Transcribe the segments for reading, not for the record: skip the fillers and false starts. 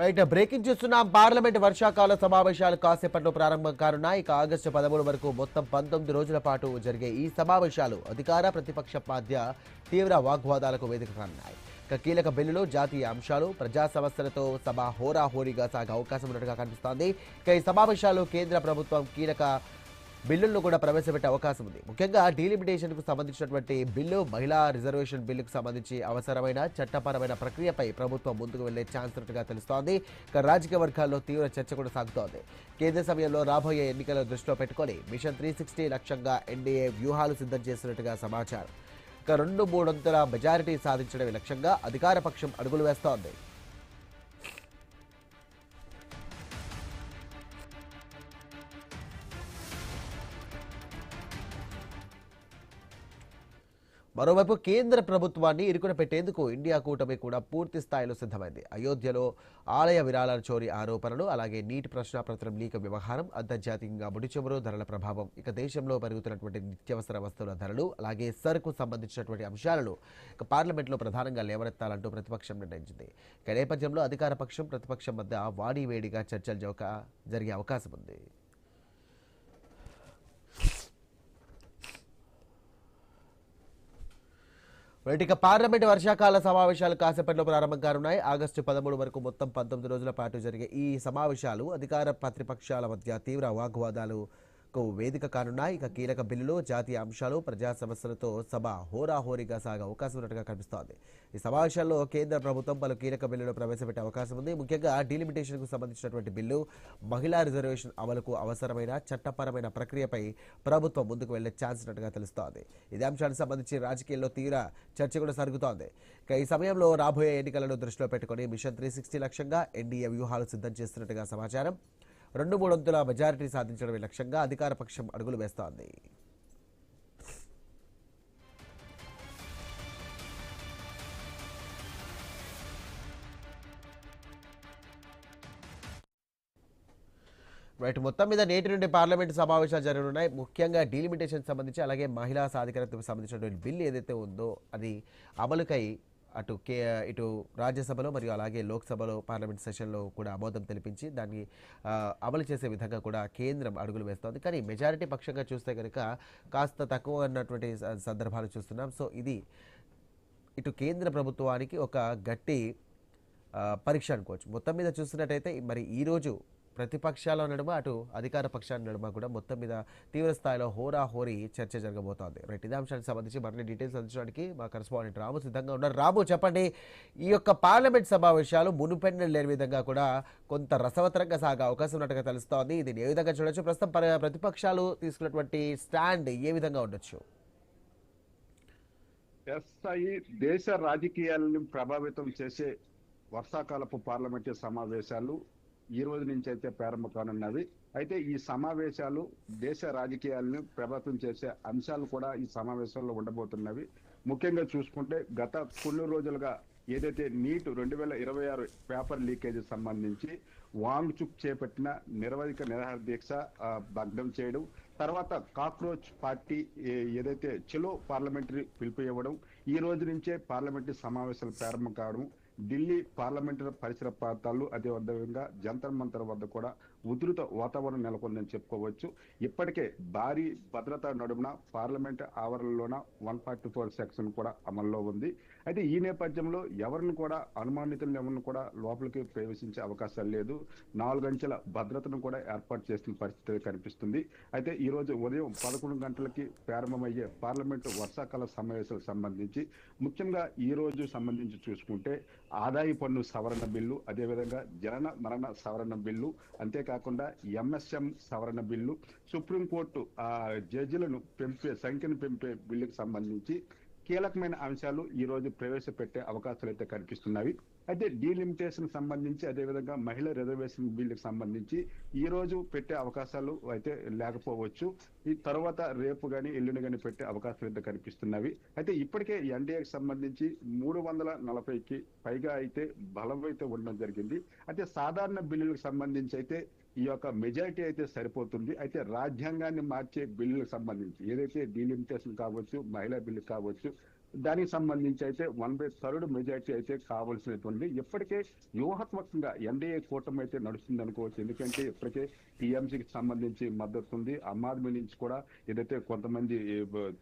Right breaking చూస్తున్నాం. Parliament వర్షాకాల సమావేశాలు కాసేపట్లో ప్రారంభం కానున్నాయి. ఇక ఆగస్టు 13 వరకు మొత్తం 19 రోజుల పాటు జరిగే ఈ సమావేశాలు అధికార ప్రతిపక్ష మధ్య తీవ్ర వాగ్వాదాలకు వేదిక కానున్నాయి. ఇక కీలక బిల్లులు, జాతీయ అంశాలు, ప్రజా సమస్యలతో సభ హోరాహోరీగా సాగే అవకాశం ఉన్నట్టుగా కనిపిస్తోంది. ఇక ఈ సమావేశాలు కేంద్ర ప్రభుత్వం కీలక బిల్లులను కూడా ప్రవేశపెట్టే అవకాశం ఉంది. ముఖ్యంగా డీలిమిటేషన్కు సంబంధించినటువంటి బిల్లు, మహిళా రిజర్వేషన్ బిల్లుకు సంబంధించి అవసరమైన చట్టపరమైన ప్రక్రియపై ప్రభుత్వం ముందుకు వెళ్లే ఛాన్స్ ఉన్నట్టుగా తెలుస్తోంది. ఇక రాజకీయ వర్గాల్లో తీవ్ర చర్చ కూడా సాగుతోంది. కేంద్ర సమయంలో రాబోయే ఎన్నికల దృష్టిలో పెట్టుకొని మిషన్ 360 లక్ష్యంగా ఎన్డీఏ వ్యూహాలు సిద్ధం చేస్తున్నట్టుగా సమాచారం. ఇక 2/3 మెజారిటీ సాధించడమే లక్ష్యంగా అధికార పక్షం అడుగులు వేస్తోంది. మరోవైపు కేంద్ర ప్రభుత్వాన్ని ఇరుకున పెట్టేందుకు ఇండియా కూటమి కూడా పూర్తి స్థాయిలో సిద్ధమైంది. అయోధ్యలో ఆలయ విరాళాల చోరీ ఆరోపణలు, అలాగే నీటి ప్రశ్నాపత్రం లీక్ వ్యవహారం, అంతర్జాతీయంగా ముడిచమురు ధరల ప్రభావం, ఇక దేశంలో పెరుగుతున్నటువంటి నిత్యావసర వస్తువుల ధరలు, అలాగే సరుకు సంబంధించినటువంటి అంశాలను ఇక పార్లమెంట్లో ప్రధానంగా లేవనెత్తాలంటూ ప్రతిపక్షం నిర్ణయించింది. ఇక నేపథ్యంలో అధికార పక్షం, ప్రతిపక్షం మధ్య వాడివేడిగా చర్చలు జరిగే అవకాశం ఉంది. ఇక పార్లమెంట్ వర్షాకాల సమావేశాలు కాసేపట్లో ప్రారంభం కానున్నాయి. ఆగస్టు 13 వరకు మొత్తం 19 రోజుల పాటు జరిగే ఈ సమావేశాలు అధికార ప్రతిపక్షాల మధ్య తీవ్ర వాగ్వాదాలకు వేదిక కానున్నాయి. ఇక కీలక బిల్లులు, జాతీయ అంశాలు, ప్రజా సమస్యలతో సభ హోరాహోరీగా సాగే అవకాశం ఉన్నట్టుగా కనిపిస్తోంది. ఈ సమావేశాల్లో కేంద్ర ప్రభుత్వం పలు కీలక బిల్లులు ప్రవేశపెట్టే అవకాశం ఉంది. ముఖ్యంగా డీలిమిటేషన్కు సంబంధించినటువంటి బిల్లు, మహిళా రిజర్వేషన్ అమలుకు అవసరమైన చట్టపరమైన ప్రక్రియపై ప్రభుత్వం ముందుకు వెళ్లే ఛాన్స్ ఉన్నట్టుగా తెలుస్తోంది. ఇదే అంశానికి సంబంధించి రాజకీయాల్లో తీవ్ర చర్చ కూడా సాగుతోంది. ఇక ఈ సమయంలో రాబోయే ఎన్నికలను దృష్టిలో పెట్టుకుని మిషన్ 360 లక్ష్యంగా ఎన్డీఏ వ్యూహాలు సిద్ధం చేస్తున్నట్టుగా సమాచారం. 2/3 మెజారిటీ సాధించడమే లక్ష్యంగా అధికార పక్షం అడుగులు వేస్తోంది. మొత్తం మీద నేటి నుండి పార్లమెంటు సమావేశాలు జరగనున్నాయి. ముఖ్యంగా డీలిమిటేషన్ సంబంధించి, అలాగే మహిళా సాధికారతకు సంబంధించినటువంటి బిల్లు ఏదైతే ఉందో అది అమలుకై ఇటు రాజ్యసభలో మరియు అలాగే లోక్సభలో పార్లమెంట్ సెషన్లో కూడా ఆమోదం తెలిపించి దాన్ని అమలు చేసే విధంగా కూడా కేంద్రం అడుగులు వేస్తోంది. కానీ మెజారిటీ పక్షంగా చూస్తే కనుక కాస్త తక్కువ అన్నటువంటి సందర్భాలు చూస్తున్నాం. సో ఇది ఇటు కేంద్ర ప్రభుత్వానికి ఒక గట్టి పరీక్ష అనుకోవచ్చు. మొత్తం మీద చూస్తున్నట్టయితే మరి ఈరోజు ప్రతిపక్షాల నడుమ, అటు అధికార పక్షాల నడుమ కూడా మొత్తం మీద తీవ్ర స్థాయిలో హోరాహోరీ చర్చ జరగబోతోంది. ఇదే అంశానికి సంబంధించి మరిన్ని డీటెయిల్స్ అందించడానికి మా కరెస్పాండెంట్ రాము సిద్ధంగా ఉన్నారు. రాము, చెప్పండి, ఈ యొక్క పార్లమెంట్ సమావేశాలు మునుపెన్నడూ లేని విధంగా కూడా కొంత రసవత్తరంగా సాగే అవకాశం ఉన్నట్టుగా తెలుస్తోంది. ఇది ఏ విధంగా చూడొచ్చు? ప్రస్తుతం ప్రతిపక్షాలు తీసుకున్నటువంటి స్టాండ్ ఏ విధంగా ఉండొచ్చు? దేశ రాజకీయాలను ప్రభావితం చేసే వర్షాకాలపు పార్లమెంటు సమావేశాలు ఈ రోజు నుంచి అయితే ప్రారంభం కానున్నవి. అయితే ఈ సమావేశాలు దేశ రాజకీయాలను ప్రభావితం చేసే అంశాలు కూడా ఈ సమావేశాల్లో ఉండబోతున్నవి. ముఖ్యంగా చూసుకుంటే గత కొన్ని రోజులుగా ఏదైతే నీట్ 2026 పేపర్ లీకేజీ సంబంధించి వాంగ్చుక్ చేపట్టిన నిరవధిక నిరాహార దీక్ష భగ్నం చేయడం, తర్వాత కాక్రోచ్ పార్టీ ఏదైతే చెలో పార్లమెంటరీ పిలుపు ఇవ్వడం, ఈ రోజు నుంచే పార్లమెంటరీ సమావేశాలు ప్రారంభం కావడం, ఢిల్లీ పార్లమెంటరీ పరిసర ప్రాంతాలు, అదేవిధంగా జంతర్ మంతర్ వద్ద కూడా ఉధృత వాతావరణం నెలకొందని చెప్పుకోవచ్చు. ఇప్పటికే భారీ భద్రతా నడుమున పార్లమెంట్ ఆవరణలోన 144 సెక్షన్ కూడా అమల్లో ఉంది. అయితే ఈ నేపథ్యంలో ఎవరిని కూడా అనుమానితులను ఎవరిని కూడా లోపలికి ప్రవేశించే అవకాశాలు లేదు. 4 అంచెల భద్రతను కూడా ఏర్పాటు చేసిన పరిస్థితి కనిపిస్తుంది. అయితే ఈ రోజు ఉదయం 11 గంటలకి ప్రారంభమయ్యే పార్లమెంటు వర్షాకాల సమావేశాలకు సంబంధించి ముఖ్యంగా ఈ రోజు సంబంధించి చూసుకుంటే ఆదాయ పన్ను సవరణ బిల్లు, అదేవిధంగా జనన మరణ సవరణ బిల్లు, అంతేకాకుండా ఎంఎస్ఎం సవరణ బిల్లు, సుప్రీంకోర్టు జడ్జిలను సంఖ్యను పెంపే బిల్లుకు సంబంధించి కీలకమైన అంశాలు ఈ రోజు ప్రవేశపెట్టే అవకాశాలు అయితే కనిపిస్తున్నవి. అయితే డీలిమిటేషన్ సంబంధించి, అదేవిధంగా మహిళా రిజర్వేషన్ బిల్లుకు సంబంధించి ఈ రోజు పెట్టే అవకాశాలు అయితే లేకపోవచ్చు. ఈ తర్వాత రేపు కానీ ఎల్లుండి కానీ పెట్టే అవకాశాలు అయితే కనిపిస్తున్నవి. అయితే ఇప్పటికే ఎన్డీఏకి సంబంధించి 340కి పైగా అయితే బలం అయితే ఉండడం జరిగింది. అయితే సాధారణ బిల్లులకు సంబంధించి అయితే ఈ యొక్క మెజారిటీ అయితే సరిపోతుంది. అయితే రాజ్యాంగాన్ని మార్చే బిల్లులకు సంబంధించి ఏదైతే డీలిమిటేషన్ కావచ్చు, మహిళా బిల్లు కావచ్చు, దానికి సంబంధించి అయితే 1/3 మెజార్టీ అయితే కావాల్సినటువంటి ఇప్పటికే వ్యూహాత్మకంగా ఎన్డీఏ కూటమి అయితే నడుస్తుంది అనుకోవచ్చు. ఎందుకంటే ఇప్పటికే టీఎంసీకి సంబంధించి మద్దతు ఉంది, ఆమ్ ఆద్మీ నుంచి కూడా ఏదైతే కొంతమంది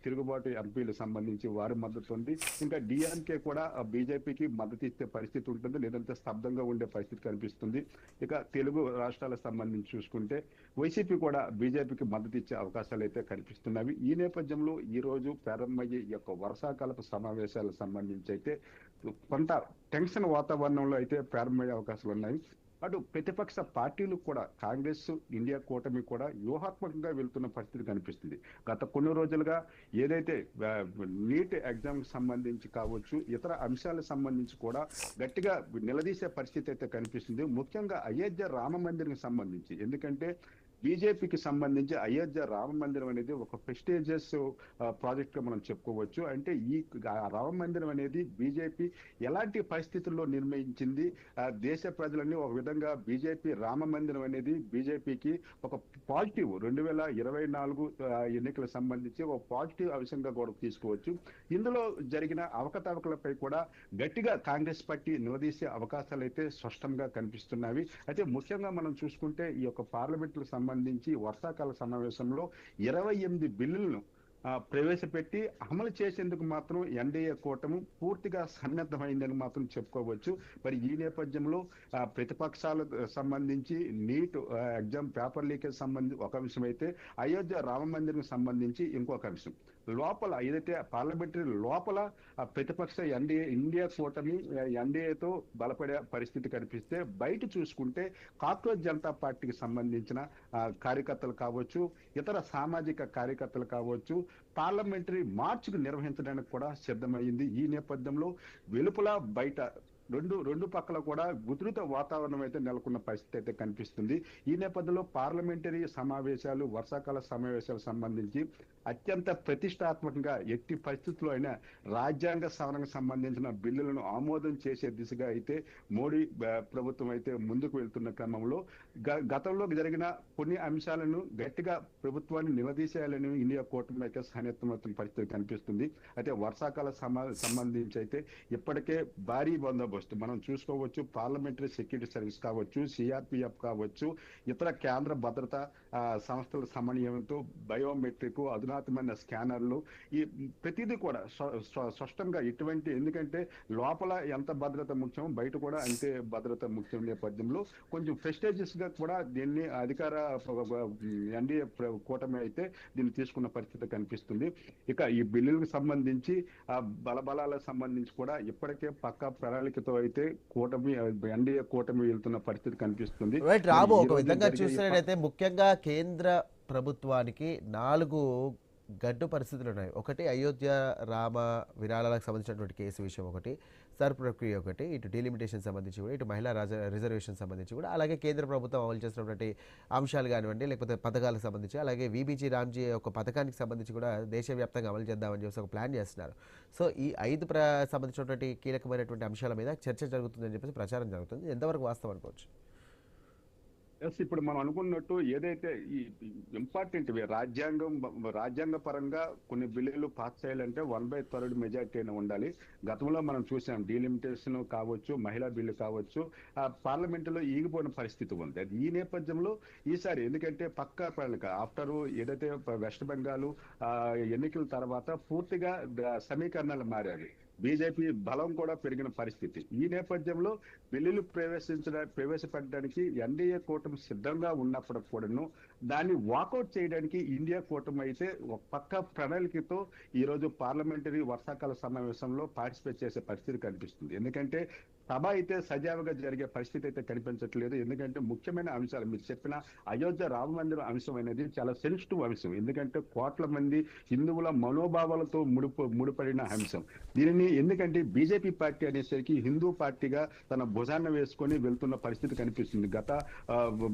తిరుగుబాటు ఎంపీలకు సంబంధించి వారి మద్దతు ఉంది, ఇంకా డిఎంకే కూడా బీజేపీకి మద్దతు ఇచ్చే పరిస్థితి ఉంటుంది, లేదంటే స్తబ్దంగా ఉండే పరిస్థితి కనిపిస్తుంది. ఇక తెలుగు రాష్ట్రాలకు సంబంధించి చూసుకుంటే వైసీపీ కూడా బీజేపీకి మద్దతు ఇచ్చే అవకాశాలు అయితే కనిపిస్తున్నవి. ఈ నేపథ్యంలో ఈ రోజు ప్రారంభమయ్యే ఈ యొక్క వర్షాకాలపు సమావేశాలకు సంబంధించి అయితే కొంత టెన్షన్ వాతావరణంలో అయితే ప్రారంభమయ్యే అవకాశాలు ఉన్నాయి. అటు ప్రతిపక్ష పార్టీలు కూడా కాంగ్రెస్, ఇండియా కూటమి కూడా వ్యూహాత్మకంగా వెళ్తున్న పరిస్థితి కనిపిస్తుంది. గత కొన్ని రోజులుగా ఏదైతే నీట్ ఎగ్జామ్ సంబంధించి కావచ్చు, ఇతర అంశాలకు సంబంధించి కూడా గట్టిగా నిలదీసే పరిస్థితి అయితే కనిపిస్తుంది. ముఖ్యంగా అయోధ్య రామ మందిరం సంబంధించి, ఎందుకంటే బీజేపీకి సంబంధించి అయోధ్య రామ మందిరం అనేది ఒక ప్రెస్టీజియస్ ప్రాజెక్ట్ గా మనం చెప్పుకోవచ్చు. అంటే ఈ రామ మందిరం అనేది బీజేపీ ఎలాంటి పరిస్థితుల్లో నిర్మించింది, దేశ ప్రజలని ఒక విధంగా బీజేపీ రామ మందిరం అనేది బీజేపీకి ఒక పాజిటివ్ 2024 ఎన్నికలకు సంబంధించి ఒక పాజిటివ్ అంశంగా కూడా తీసుకోవచ్చు. ఇందులో జరిగిన అవకతవకలపై కూడా గట్టిగా కాంగ్రెస్ పార్టీ నిలదీసే అవకాశాలు అయితే స్పష్టంగా కనిపిస్తున్నవి. అయితే ముఖ్యంగా మనం చూసుకుంటే ఈ యొక్క పార్లమెంట్లకు సంబంధించి వర్షాకాల సమావేశంలో 28 బిల్లులను ప్రవేశపెట్టి అమలు చేసేందుకు మాత్రం ఎన్డీఏ కూటమి పూర్తిగా సన్నద్ధమైందని మాత్రం చెప్పుకోవచ్చు. మరి ఈ నేపథ్యంలో ప్రతిపక్షాలకు సంబంధించి నీట్ ఎగ్జామ్ పేపర్ లీకేజ్ సంబంధించి ఒక అంశం అయితే, అయోధ్య రామ మందిరం సంబంధించి ఇంకొక అంశం. లోపల ఏదైతే పార్లమెంటరీ లోపల ప్రతిపక్ష ఇండియా కూటమి ఎన్డీఏతో బలపడే పరిస్థితి కనిపిస్తే, బయట చూసుకుంటే కాక్రోచ్ జనతా పార్టీకి సంబంధించిన కార్యకర్తలు కావచ్చు, ఇతర సామాజిక కార్యకర్తలు కావచ్చు, పార్లమెంటరీ మార్చ్కు నిర్వహించడానికి కూడా సిద్ధమైంది. ఈ నేపథ్యంలో వెలుపల బయట రెండు పక్కల కూడా ఉధృత వాతావరణం అయితే నెలకొన్న పరిస్థితి అయితే కనిపిస్తుంది. ఈ నేపథ్యంలో పార్లమెంటరీ సమావేశాలు, వర్షాకాల సమావేశాలకు సంబంధించి అత్యంత ప్రతిష్టాత్మకంగా ఎట్టి పరిస్థితుల్లో అయినా రాజ్యాంగ సవరణకు సంబంధించిన బిల్లులను ఆమోదం చేసే దిశగా అయితే మోడీ ప్రభుత్వం అయితే ముందుకు వెళ్తున్న క్రమంలో గతంలో జరిగిన కొన్ని అంశాలను గట్టిగా ప్రభుత్వాన్ని నిలదీసేయాలని ఇండియా కూటమి అయితే సన్నిహితమవుతున్న పరిస్థితి కనిపిస్తుంది. అయితే వర్షాకాల సంబంధించి అయితే ఇప్పటికే భారీ బందోబస్తు మనం చూసుకోవచ్చు. పార్లమెంటరీ సెక్యూరిటీ సర్వీస్ కావచ్చు, సిఆర్పిఎఫ్ కావచ్చు, ఇతర కేంద్ర భద్రతా సంస్థల సమన్వయంతో బయోమెట్రిక్, అధునాతమైన స్కానర్లు, ఈ ప్రతిదీ కూడా స్పష్టంగా ఇటువంటి, ఎందుకంటే లోపల ఎంత భద్రత ముఖ్యం, బయట కూడా అంతే భద్రత ముఖ్యం నేపథ్యంలో కొంచెం ప్రెస్టేజియస్ గా కూడా దీన్ని అధికార ఎన్డీఏ కూటమి అయితే దీన్ని తీసుకున్న పరిస్థితి కనిపిస్తుంది. ఇక ఈ బిల్లులకు సంబంధించి బలబలాలకు సంబంధించి కూడా ఇప్పటికే పక్కా ప్రణాళికతో అయితే కూటమి ఎన్డీఏ కూటమి వెళ్తున్న పరిస్థితి కనిపిస్తుంది. రాబో ఒక విధంగా చూసినట్లయితే ముఖ్యంగా కేంద్ర ప్రభుత్వానికి 4 గడ్డు పరిస్థితులు ఉన్నాయి. ఒకటి అయోధ్య రామ విరాళాలకు సంబంధించినటువంటి కేసు విషయం ఒకటి, సర్ ప్రక్రియ ఒకటి, ఇటు డీలిమిటేషన్ సంబంధించి కూడా, ఇటు మహిళా రిజర్వేషన్ సంబంధించి కూడా, అలాగే కేంద్ర ప్రభుత్వం అమలు చేసినటువంటి అంశాలు కానివ్వండి, లేకపోతే పథకాలకు సంబంధించి, అలాగే వీబీజీ రామ్జీ ఒక పథకానికి సంబంధించి కూడా దేశవ్యాప్తంగా అమలు చేద్దామని చెప్పి ఒక ప్లాన్ చేస్తున్నారు. సో ఈ 5 సంబంధించినటువంటి కీలకమైనటువంటి అంశాల మీద చర్చ జరుగుతుందని చెప్పేసి ప్రచారం జరుగుతుంది. ఎంతవరకు వాస్తవం అనుకోవచ్చు? ఇప్పుడు మనం అనుకున్నట్టు ఏదైతే ఈ ఇంపార్టెంట్ రాజ్యాంగ పరంగా కొన్ని బిల్లులు పాస్ చేయాలంటే 1/3 మెజార్టీ అయినా ఉండాలి. గతంలో మనం చూసాం, డీలిమిటేషన్ కావచ్చు, మహిళా బిల్లు కావచ్చు, పార్లమెంటులో ఈగిపోయిన పరిస్థితి ఉంది. ఈ నేపథ్యంలో ఈసారి ఎందుకంటే పక్కా ప్రణాళిక ఆఫ్టర్ ఏదైతే వెస్ట్ బెంగాల్ ఎన్నికల తర్వాత పూర్తిగా సమీకరణాలు మారాయి, బీజేపీ బలం కూడా పెరిగిన పరిస్థితి. ఈ నేపథ్యంలో బిల్లులు ప్రవేశపెట్టడానికి ఎన్డీఏ కూటమి సిద్ధంగా ఉన్నప్పుడు కూడాను దాన్ని వాకౌట్ చేయడానికి ఇండియా కూటమి అయితే ఒక పక్క ప్రణాళికతో ఈ రోజు పార్లమెంటరీ వర్షాకాల సమావేశంలో పార్టిసిపేట్ చేసే పరిస్థితి కనిపిస్తుంది. ఎందుకంటే సభ అయితే సజావుగా జరిగే పరిస్థితి అయితే కనిపించట్లేదు. ఎందుకంటే ముఖ్యమైన అంశాలు మీరు చెప్పిన అయోధ్య రామ మందిరం అంశం అనేది చాలా సెన్సిటివ్ అంశం. ఎందుకంటే కోట్ల మంది హిందువుల మనోభావాలతో ముడిపడిన అంశం. దీనిని ఎందుకంటే బీజేపీ పార్టీ అనేసరికి హిందూ పార్టీగా తన భుజాన్న వేసుకొని వెళ్తున్న పరిస్థితి కనిపిస్తుంది గత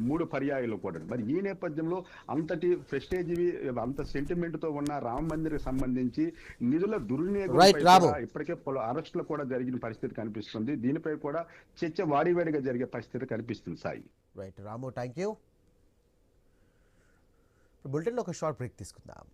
3 పర్యాయాలు కూడా. మరి ఈ నేపథ్యంలో అంతటి ప్రెస్టేజివి, అంత సెంటిమెంట్ తో ఉన్న రామ మందిరం సంబంధించి నిధుల దుర్వినియోగం ఇప్పటికే పలు అరెస్టులు కూడా జరిగిన పరిస్థితి కనిపిస్తుంది. దీనిపై కూడా చర్చ వాడివేడిగా జరిగే పరిస్థితి కనిపిస్తుంది. Sai right Ramu, thank you. బులెటిన్లో ఒక షార్ట్ బ్రేక్ తీసుకుందాం.